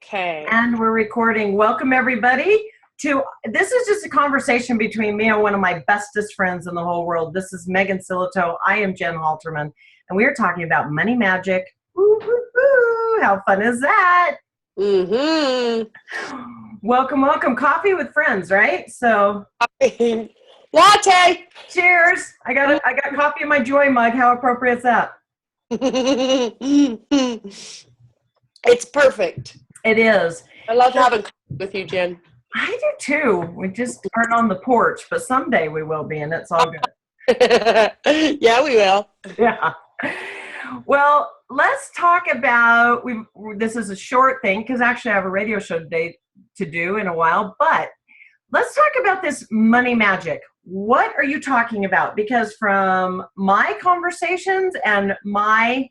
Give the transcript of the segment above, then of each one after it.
Okay. And we're recording. Welcome, everybody. This is just a conversation between me and one of my bestest friends in the whole world. This is Megan Sillito. I am Jen Halterman, and we are talking about money magic. Woo, woo, woo. How fun is that? Mm-hmm. Welcome, welcome. Coffee with friends, right? So, latte. Cheers. I got coffee in my Joy mug. How appropriate is that? It's perfect. It is. I love having coffee with you, Jen. I do too. We just aren't on the porch, but someday we will be, and it's all good. Yeah, we will. Yeah. Well, let's talk about, this is a short thing because actually I have a radio show today to do in a while, but let's talk about this money magic. What are you talking about? Because from my conversations and my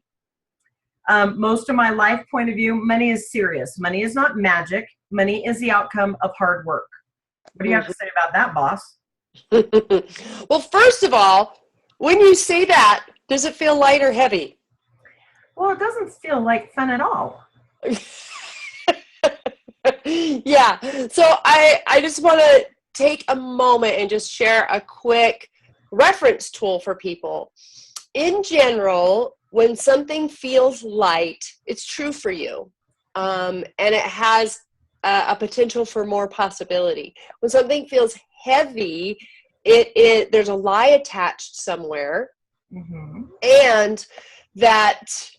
most of my life point of view, money is serious. Money is not magic. Money is the outcome of hard work. What do you have to say about that, boss? Well, first of all, when you say that, does it feel light or heavy? Well, it doesn't feel like fun at all. Yeah. So I just want to take a moment and just share a quick reference tool for people. In general, when something feels light, it's true for you. And it has a potential for more possibility. When something feels heavy, there's a lie attached somewhere. Mm-hmm. And that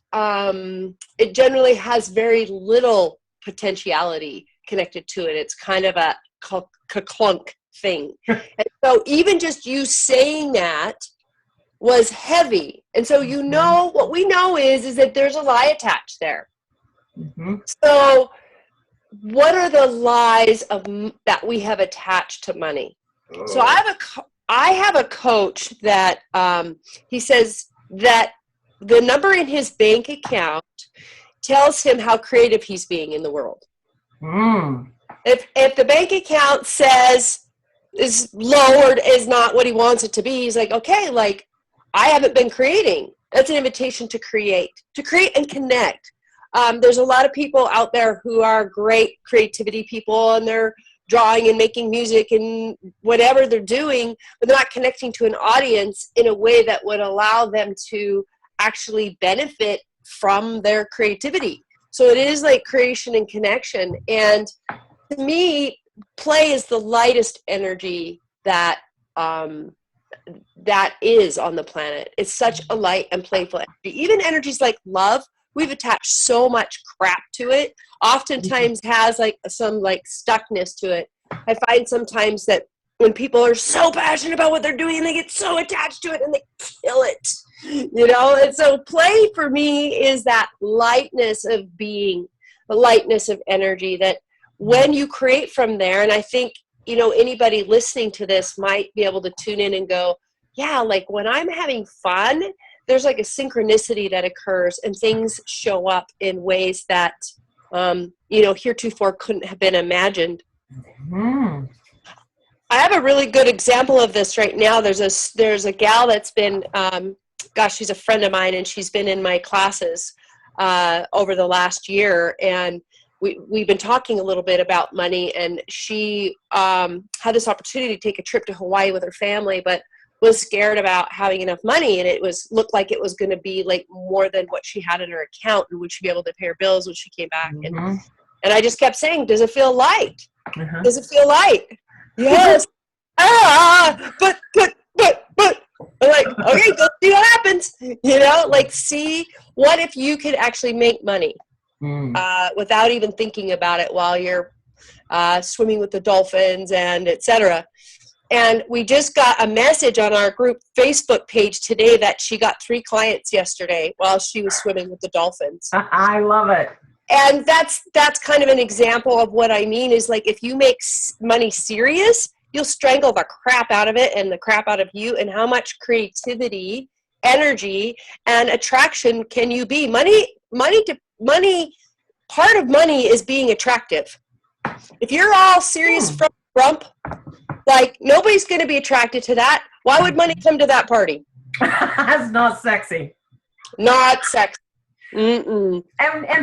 it generally has very little potentiality connected to it. It's kind of a clunk thing. And so even just you saying that was heavy. And so you know, what we know is that there's a lie attached there. Mm-hmm. So what are the lies that we have attached to money? Oh. So I have a coach that he says that the number in his bank account tells him how creative he's being in the world. Mm. If the bank account says is low or is not what he wants it to be, he's like, okay, like I haven't been creating. That's an invitation to create and connect. There's a lot of people out there who are great creativity people, and they're drawing and making music and whatever they're doing, but they're not connecting to an audience in a way that would allow them to actually benefit from their creativity. So it is like creation and connection. And to me, play is the lightest energy that is on the planet. It's such a light and playful energy. Even energies like love, we've attached so much crap to it. Oftentimes has like some like stuckness to it. I find sometimes that when people are so passionate about what they're doing, they get so attached to it and they kill it, you know? And so play for me is that lightness of being, the lightness of energy that when you create from there, and I think, you know, anybody listening to this might be able to tune in and go, yeah, like when I'm having fun, there's like a synchronicity that occurs and things show up in ways that, you know, heretofore couldn't have been imagined. Mm. I have a really good example of this right now. There's a gal that's been, she's a friend of mine, and she's been in my classes over the last year, and we've been talking a little bit about money, and she had this opportunity to take a trip to Hawaii with her family, but was scared about having enough money, and looked like it was going to be like more than what she had in her account, and would she be able to pay her bills when she came back? Mm-hmm. And I just kept saying, does it feel light? Uh-huh. Does it feel light? Yes. But I'm like, okay, go see what happens. You know, like, see what if you could actually make money without even thinking about it while you're swimming with the dolphins and etc. And we just got a message on our group Facebook page today that she got 3 clients yesterday while she was swimming with the dolphins. I love it. And that's kind of an example of what I mean is like, if you make money serious, you'll strangle the crap out of it and the crap out of you. And how much creativity, energy, and attraction can you be? Money, part of money is being attractive. If you're all serious from rump, like nobody's going to be attracted to that. Why would money come to that party? That's not sexy. Not sexy. And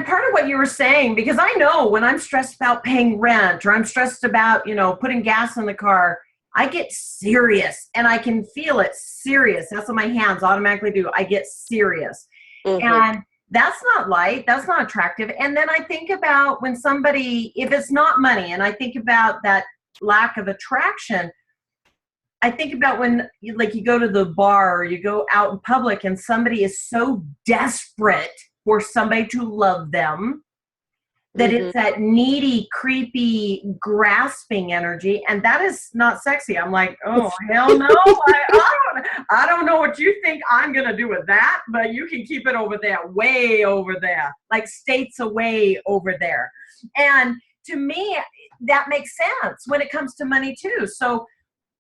part of what you were saying, because I know when I'm stressed about paying rent or I'm stressed about, putting gas in the car, I get serious and I can feel it serious. That's what my hands automatically do. I get serious. And that's not light. That's not attractive. And then I think about when somebody, if it's not money, and I think about that lack of attraction, I think about when you go to the bar or you go out in public and somebody is so desperate for somebody to love them that it's that needy, creepy, grasping energy, and that is not sexy. I'm like, oh, hell no. I don't know what you think I'm going to do with that, but you can keep it over there, way over there, like states away over there. And to me, that makes sense when it comes to money too. So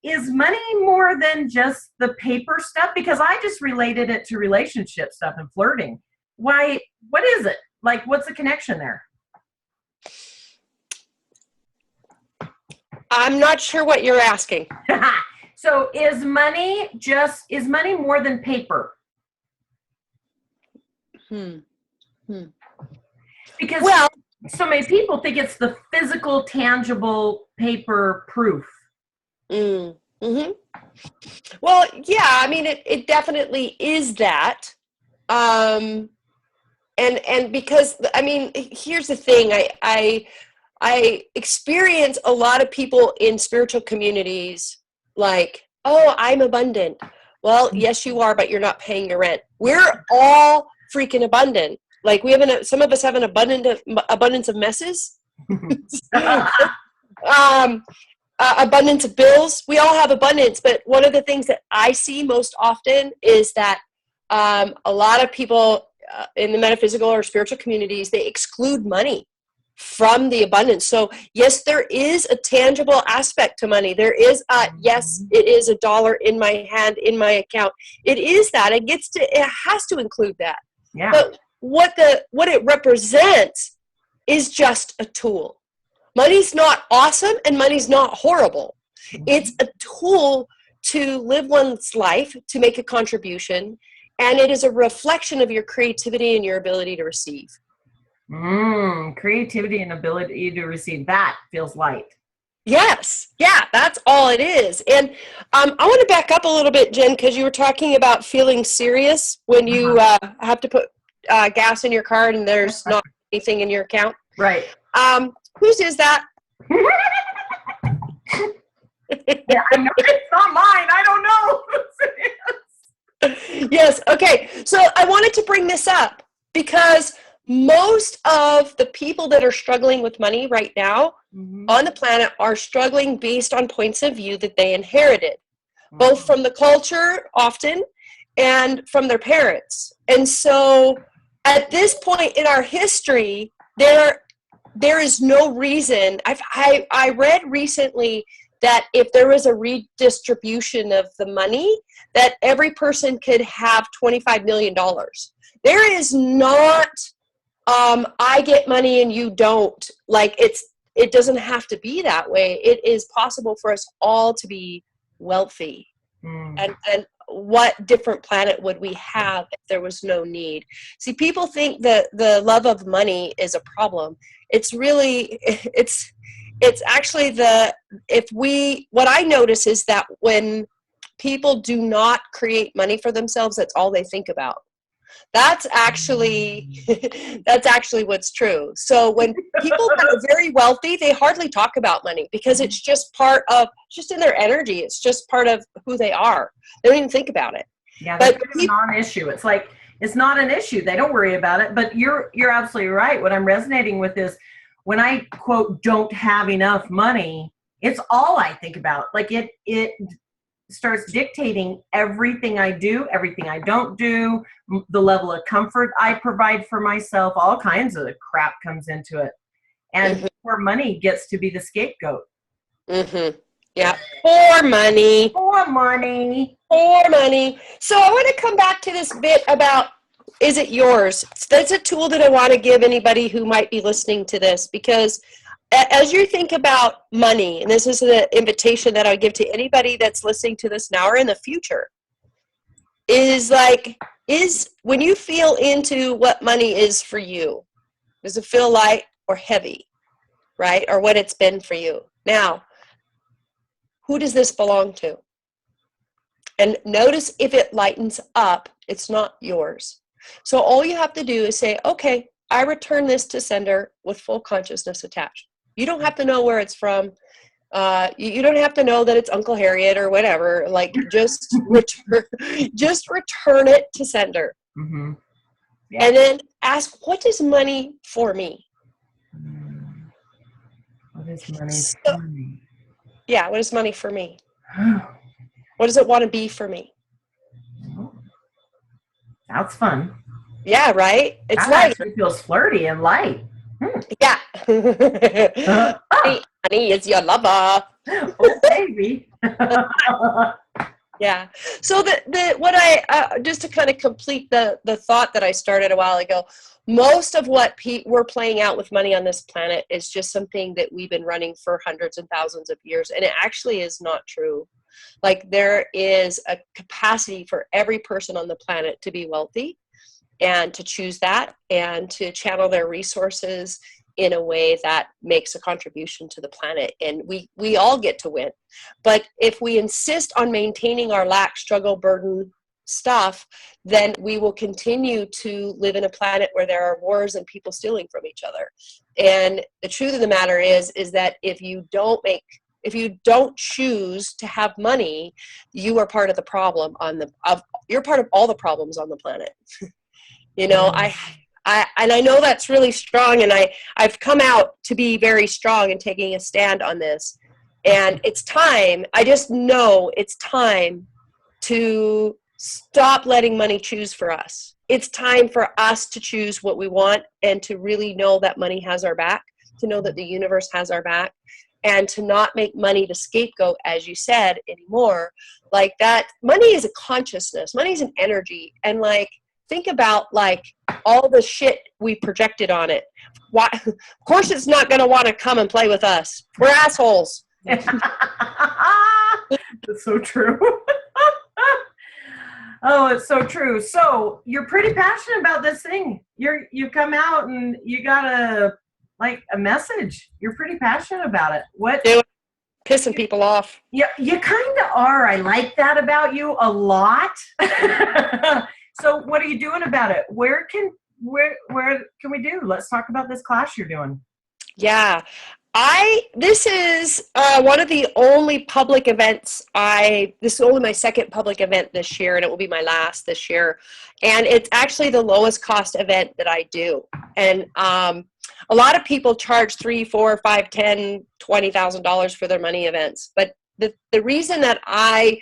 is money more than just the paper stuff? Because I just related it to relationship stuff and flirting. Why? What is it? Like, what's the connection there? I'm not sure what you're asking. So is money more than paper? Because so many people think it's the physical, tangible paper proof. Well, yeah, I mean, it definitely is that. And because, I mean, here's the thing, I experience a lot of people in spiritual communities like, oh, I'm abundant. Well, yes, you are, but you're not paying your rent. We're all freaking abundant. Like some of us have an abundance of messes, abundance of bills. We all have abundance, but one of the things that I see most often is that a lot of people in the metaphysical or spiritual communities, they exclude money from the abundance. So yes, there is a tangible aspect to money. There is yes, it is $1 in my hand, in my account. It is that. It has to include that. Yeah. But what it represents is just a tool. Money's not awesome and money's not horrible. It's a tool to live one's life, to make a contribution, and it is a reflection of your creativity and your ability to receive. Creativity and ability to receive. That feels light. Yes. Yeah, that's all it is. And I want to back up a little bit, Jen, because you were talking about feeling serious when you have to put gas in your car and there's not anything in your account. Right. Whose is that? Yeah, I know it's not mine. I don't know. Yes. Okay. So I wanted to bring this up because most of the people that are struggling with money right now on the planet are struggling based on points of view that they inherited, both from the culture often and from their parents. And so at this point in our history, there is no reason. I read recently that if there was a redistribution of the money, that every person could have $25 million. There is not, I get money and you don't. Like it doesn't have to be that way. It is possible for us all to be wealthy. And what different planet would we have if there was no need? See, people think that the love of money is a problem. It's really, it's actually what I notice is that when people do not create money for themselves, that's all they think about. That's actually what's true. So when people that are very wealthy, they hardly talk about money because it's just just in their energy. It's just part of who they are. They don't even think about it. Yeah, but it's a non-issue. It's like, it's not an issue. They don't worry about it, but you're absolutely right. What I'm resonating with is when I quote, don't have enough money, it's all I think about. Like it starts dictating everything I do, everything I don't do, the level of comfort I provide for myself, all kinds of crap comes into it. And poor money gets to be the scapegoat. Yeah. Poor money. Poor money. Poor money. So I want to come back to this bit about, is it yours? That's a tool that I want to give anybody who might be listening to this, because as you think about money, and this is an invitation that I give to anybody that's listening to this now or in the future, is like, is when you feel into what money is for you, does it feel light or heavy, right? Or what it's been for you. Now, who does this belong to? And notice if it lightens up, it's not yours. So all you have to do is say, okay, I return this to sender with full consciousness attached. You don't have to know where it's from. You don't have to know that it's Uncle Harriet or whatever. Like, just return it to sender. Mm-hmm. Yeah. And then ask, what is money for me? What is money for me? Yeah, what is money for me? What does it want to be for me? That's fun. Yeah, right? It's that like, actually feels flirty and light. yeah. Honey is your lover. Oh, baby. Yeah. So what I just to kind of complete the thought that I started a while ago, most of what we're playing out with money on this planet is just something that we've been running for hundreds and thousands of years, and it actually is not true. Like, there is a capacity for every person on the planet to be wealthy and to choose that and to channel their resources in a way that makes a contribution to the planet. And we all get to win. But if we insist on maintaining our lack, struggle, burden stuff, then we will continue to live in a planet where there are wars and people stealing from each other. And the truth of the matter is that if you don't choose to have money, you are part of the problem you're part of all the problems on the planet. You know, I know that's really strong, and I've come out to be very strong in taking a stand on this. And it's time, I just know it's time to stop letting money choose for us. It's time for us to choose what we want, and to really know that money has our back, to know that the universe has our back, and to not make money the scapegoat, as you said, anymore. Like, that money is a consciousness, money is an energy, and like, think about like all the shit we projected on it. Why? Of course it's not going to want to come and play with us. We're assholes. That's so true. Oh, it's so true. So you're pretty passionate about this thing. You come out and you got a message. You're pretty passionate about it. What? Pissing people off. Yeah, you kind of are. I like that about you a lot. So what are you doing about it? Where can we do? Let's talk about this class you're doing. Yeah. This is one of the only public events this is only my second public event this year, and it will be my last this year. And it's actually the lowest cost event that I do. And a lot of people charge $3,000, $4,000, $5,000, $10,000, $20,000 for their money events. But the reason that I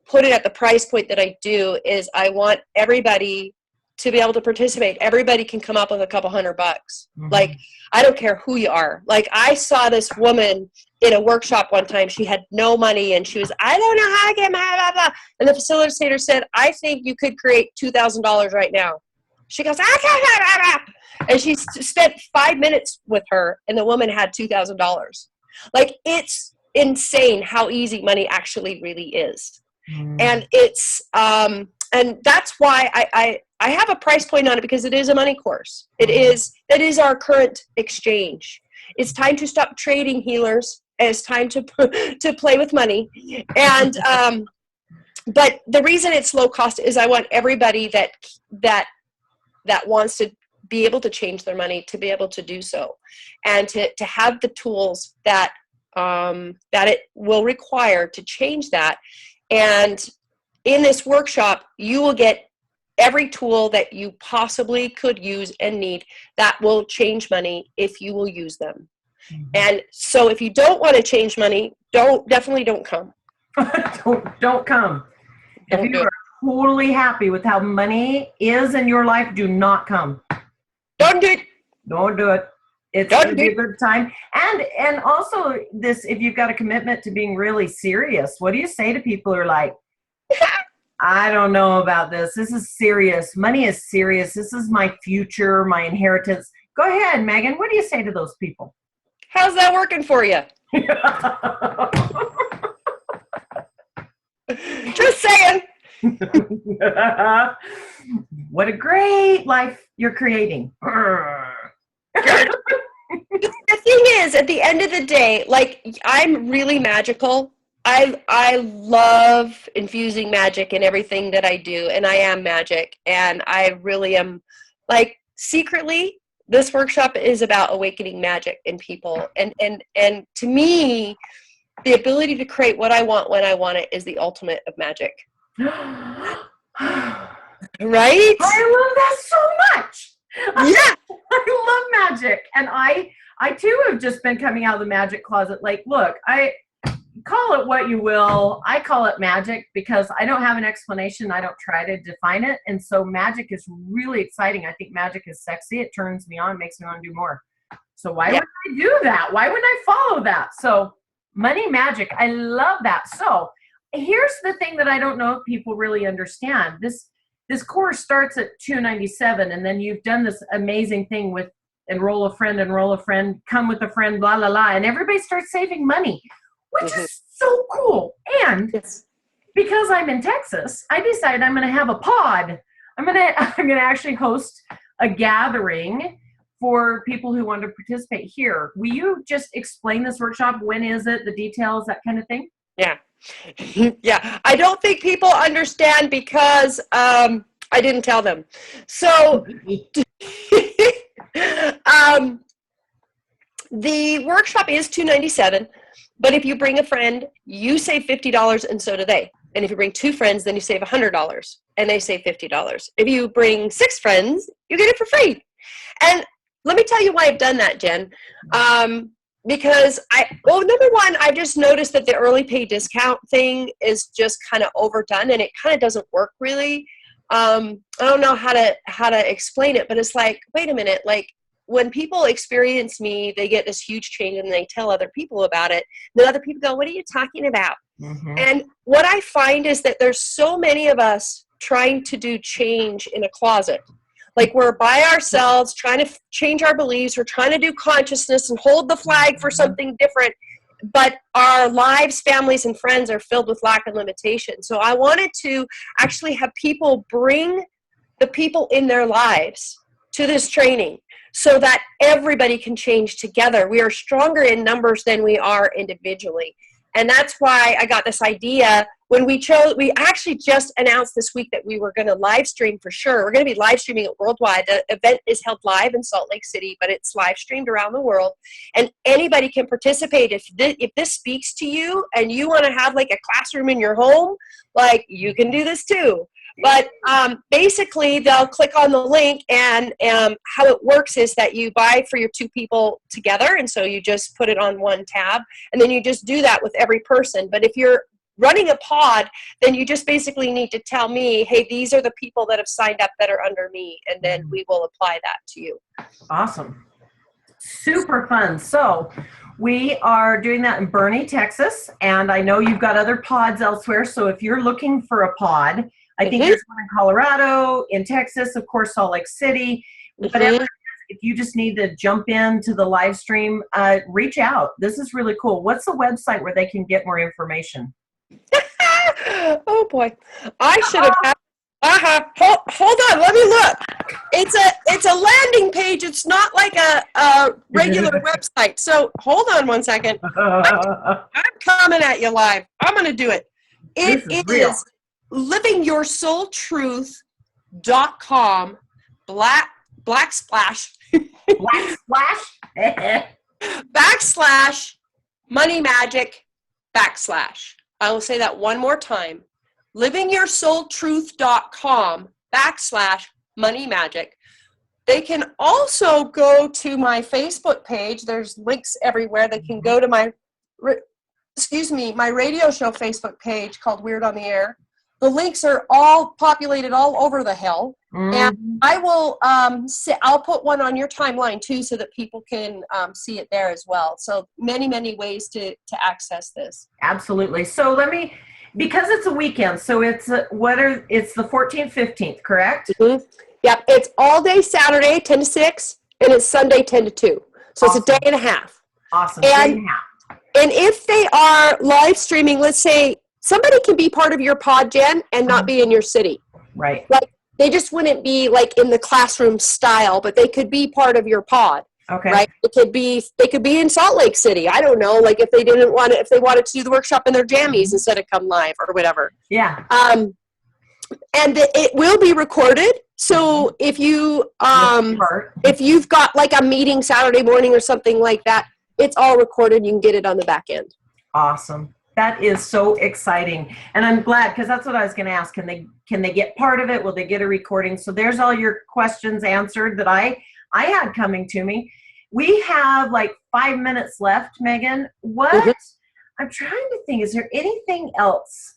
put it at the price point that I do is I want everybody to be able to participate. Everybody can come up with a couple $100. Mm-hmm. Like, I don't care who you are. Like, I saw this woman in a workshop one time. She had no money, and she was, I don't know how to get my blah, blah. And the facilitator said, I think you could create $2,000 right now. She goes, I can't, blah, blah, blah. And she spent 5 minutes with her, and the woman had $2,000. Like, it's insane how easy money actually really is. And it's and that's why I have a price point on it, because it is a money course. That is our current exchange. It's time to stop trading healers, and it's time to play with money. And but the reason it's low cost is I want everybody that wants to be able to change their money to be able to do so, and to have the tools that it will require to change that. And in this workshop, you will get every tool that you possibly could use and need that will change money if you will use them. Mm-hmm. And so if you don't want to change money, definitely don't come. don't come. If you are totally happy with how money is in your life, do not come. Don't do it. Don't do it. It's going to be a good time. And also this, if you've got a commitment to being really serious, what do you say to people who are like, I don't know about this. This is serious. Money is serious. This is my future, my inheritance. Go ahead, Megan. What do you say to those people? How's that working for you? Just saying. What a great life you're creating. The thing is, at the end of the day, like, I'm really magical. I love infusing magic in everything that I do, and I am magic, and I really am, like, secretly, this workshop is about awakening magic in people, and to me, the ability to create what I want when I want it is the ultimate of magic. Right? I love that so much. Yeah. I love magic. And I too have just been coming out of the magic closet. Like, look, I call it what you will. I call it magic because I don't have an explanation. I don't try to define it. And so magic is really exciting. I think magic is sexy. It turns me on, makes me want to do more. So why would I do that? Why wouldn't I follow that? So money magic, I love that. So here's the thing that I don't know if people really understand. This course starts at $297, and then you've done this amazing thing with enroll a friend, come with a friend, blah, blah, blah, and everybody starts saving money, which is so cool. And because I'm in Texas, I decided I'm going to have a pod. I'm going to actually host a gathering for people who want to participate here. Will you just explain this workshop? When is it? The details, that kind of thing? Yeah. Yeah. I don't think people understand because I didn't tell them. So the workshop is $297, but if you bring a friend, you save $50 and so do they. And if you bring 2 friends, then you save $100 and they save $50. If you bring 6 friends, you get it for free. And let me tell you why I've done that, Jen. Because number one, I just noticed that the early pay discount thing is just kind of overdone, and it kind of doesn't work really. I don't know how to explain it, but it's like, wait a minute, like when people experience me, they get this huge change and they tell other people about it. Then other people go, what are you talking about? Mm-hmm. And what I find is that there's so many of us trying to do change in a closet. Like we're by ourselves trying to change our beliefs. We're trying to do consciousness and hold the flag for something different. But our lives, families, and friends are filled with lack and limitation. So I wanted to actually have people bring the people in their lives to this training so that everybody can change together. We are stronger in numbers than we are individually. And that's why I got this idea when we actually just announced this week that we were going to live stream for sure. We're going to be live streaming it worldwide. The event is held live in Salt Lake City, but it's live streamed around the world. And anybody can participate. If this speaks to you and you want to have like a classroom in your home, like you can do this too. But basically, they'll click on the link, and how it works is that you buy for your 2 people together, and so you just put it on one tab, and then you just do that with every person. But if you're running a pod, then you just basically need to tell me, hey, these are the people that have signed up that are under me, and then we will apply that to you. Awesome. Super fun. So we are doing that in Boerne, Texas, and I know you've got other pods elsewhere, so if you're looking for a pod, I think there's one in Colorado, in Texas, of course, Salt Lake City, whatever it is. If you just need to jump into the live stream, reach out. This is really cool. What's the website where they can get more information? Oh boy, I should have. Hold on, let me look. It's a landing page. It's not like a regular website. So hold on one second. I'm coming at you live. I'm going to do it. It is livingyoursoultruth.com // /money magic / I will say that one more time. livingyoursoultruth.com / money magic. They can also go to my Facebook page. There's links everywhere. They can go to my radio show Facebook page called Weird on the Air. The links are all populated all over the hell. And I will I'll put one on your timeline too so that people can see it there as well. So many, many ways to access this. Absolutely. So because it's a weekend, so it's the 14th, 15th, correct? Mm-hmm. Yep. It's all day Saturday, 10 to 6, and it's Sunday, 10 to 2. So It's a day and a half. Awesome. And if they are live streaming, let's say somebody can be part of your pod, Jen, and not be in your city. Right. Like, they just wouldn't be like in the classroom style, but they could be part of your pod. Okay. Right? They could be in Salt Lake City. I don't know, like if they wanted to do the workshop in their jammies instead of come live or whatever. Yeah. And it will be recorded. So if you've got like a meeting Saturday morning or something like that, it's all recorded. You can get it on the back end. Awesome. That is so exciting. And I'm glad, because that's what I was going to ask. Can they get part of it? Will they get a recording? So there's all your questions answered that I had coming to me. We have like 5 minutes left, Megan. I'm trying to think, is there anything else?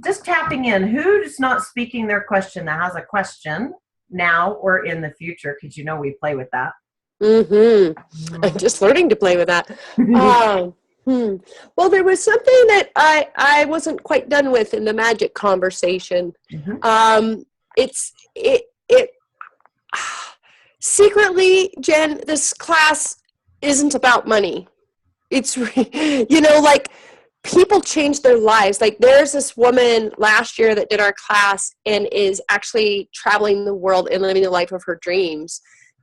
Just tapping in, who's not speaking their question that has a question now or in the future? Because we play with that. I'm just learning to play with that. Well, there was something that I wasn't quite done with in the magic conversation. Secretly, Jen, this class isn't about money. It's, like people change their lives. Like there's this woman last year that did our class and is actually traveling the world and living the life of her dreams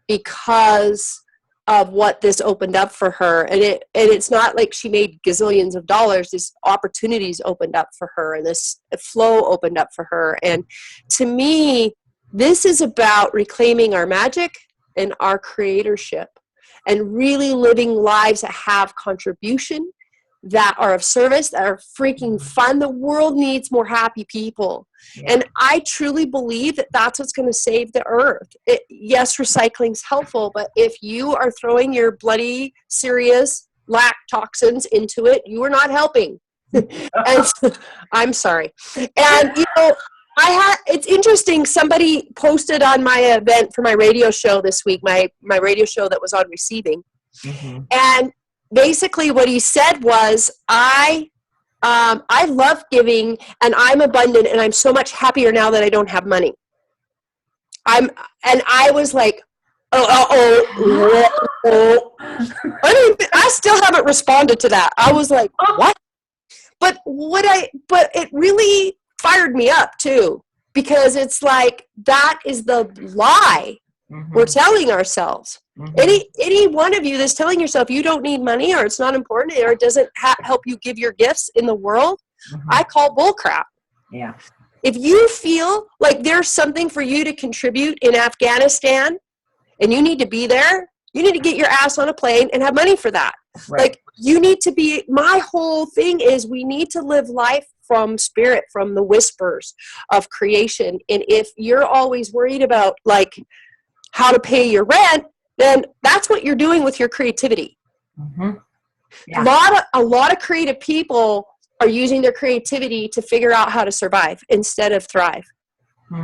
because of what this opened up for her. And it's not like she made gazillions of dollars. These opportunities opened up for her and this flow opened up for her. And to me, this is about reclaiming our magic and our creatorship and really living lives that have contribution, that are of service, that are freaking fun. The world needs more happy people. Yeah. And I truly believe that that's what's going to save the earth. Yes, recycling's helpful, but if you are throwing your bloody, serious lac toxins into it, you are not helping. And I'm sorry. And, it's interesting. Somebody posted on my event for my radio show this week, my radio show that was on receiving. And basically what he said was, I love giving and I'm abundant and I'm so much happier now that I don't have money. I was like, I still haven't responded to that. I was like, what? But it really fired me up too, because it's like, that is the lie we're telling ourselves. Any one of you that's telling yourself you don't need money or it's not important or it doesn't help you give your gifts in the world, I call bullcrap. Yeah. If you feel like there's something for you to contribute in Afghanistan and you need to be there, you need to get your ass on a plane and have money for that. Right. Like you need to be, my whole thing is we need to live life from spirit, from the whispers of creation. And if you're always worried about like how to pay your rent, then that's what you're doing with your creativity. Yeah. A lot of creative people are using their creativity to figure out how to survive instead of thrive.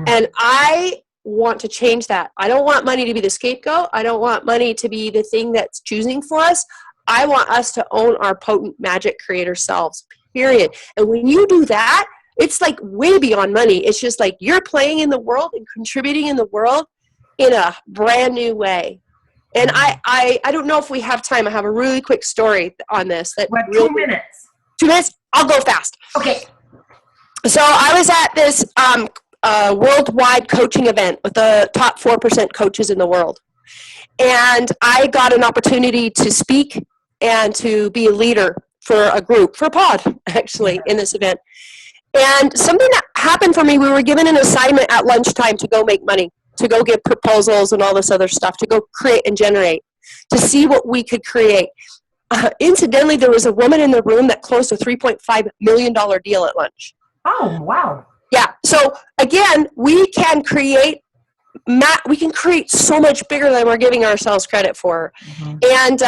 And I want to change that. I don't want money to be the scapegoat. I don't want money to be the thing that's choosing for us. I want us to own our potent magic creator selves, period. And when you do that, it's like way beyond money. It's just like you're playing in the world and contributing in the world in a brand new way. And I don't know if we have time. I have a really quick story on this. We have 2 minutes. 2 minutes? I'll go fast. Okay. So I was at this worldwide coaching event with the top 4% coaches in the world. And I got an opportunity to speak and to be a leader for a group, for a pod, actually, in this event. And something that happened for me, we were given an assignment at lunchtime to go make money, to go get proposals and all this other stuff, to go create and generate, to see what we could create. Incidentally, there was a woman in the room that closed a $3.5 million deal at lunch. Oh, wow. Yeah. So again, we can create so much bigger than we're giving ourselves credit for. And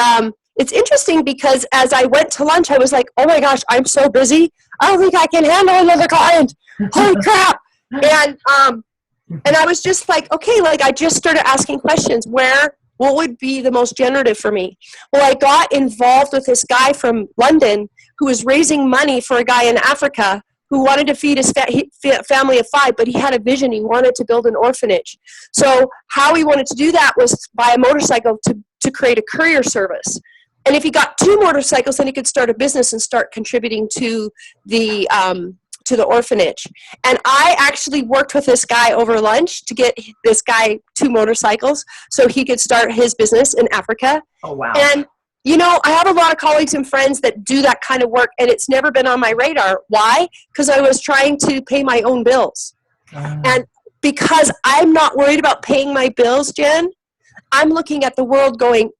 it's interesting because as I went to lunch, I was like, oh my gosh, I'm so busy. I don't think I can handle another client. Holy crap. And I was just like, okay, like I just started asking questions. What would be the most generative for me? Well, I got involved with this guy from London who was raising money for a guy in Africa who wanted to feed his family of 5, but he had a vision. He wanted to build an orphanage. So how he wanted to do that was buy a motorcycle to create a courier service. And if he got 2 motorcycles, then he could start a business and start contributing to the orphanage. And I actually worked with this guy over lunch to get this guy 2 motorcycles so he could start his business in Africa. Oh, wow. And, you know, I have a lot of colleagues and friends that do that kind of work, and it's never been on my radar. Why? Because I was trying to pay my own bills. And because I'm not worried about paying my bills, Jen, I'm looking at the world going,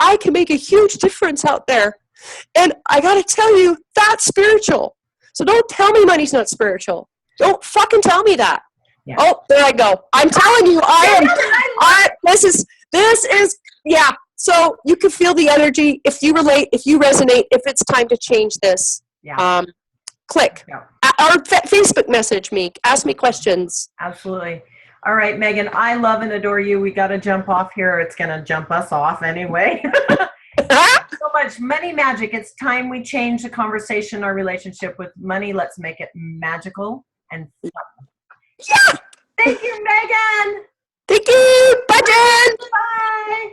I can make a huge difference out there. And I got to tell you, that's spiritual. So don't tell me money's not spiritual. Don't fucking tell me that. Yeah. Oh, there I go. I'm telling you, this is, yeah. So you can feel the energy. If you relate, if you resonate, if it's time to change this, click. Yeah. Or Facebook message me. Ask me questions. Absolutely. All right, Megan, I love and adore you. We got to jump off here. It's going to jump us off anyway. So much money magic. It's time we change the conversation, our relationship with money. Let's make it magical and fun. Yeah. Thank you, Megan. Thank you. Bye, Jen. Bye.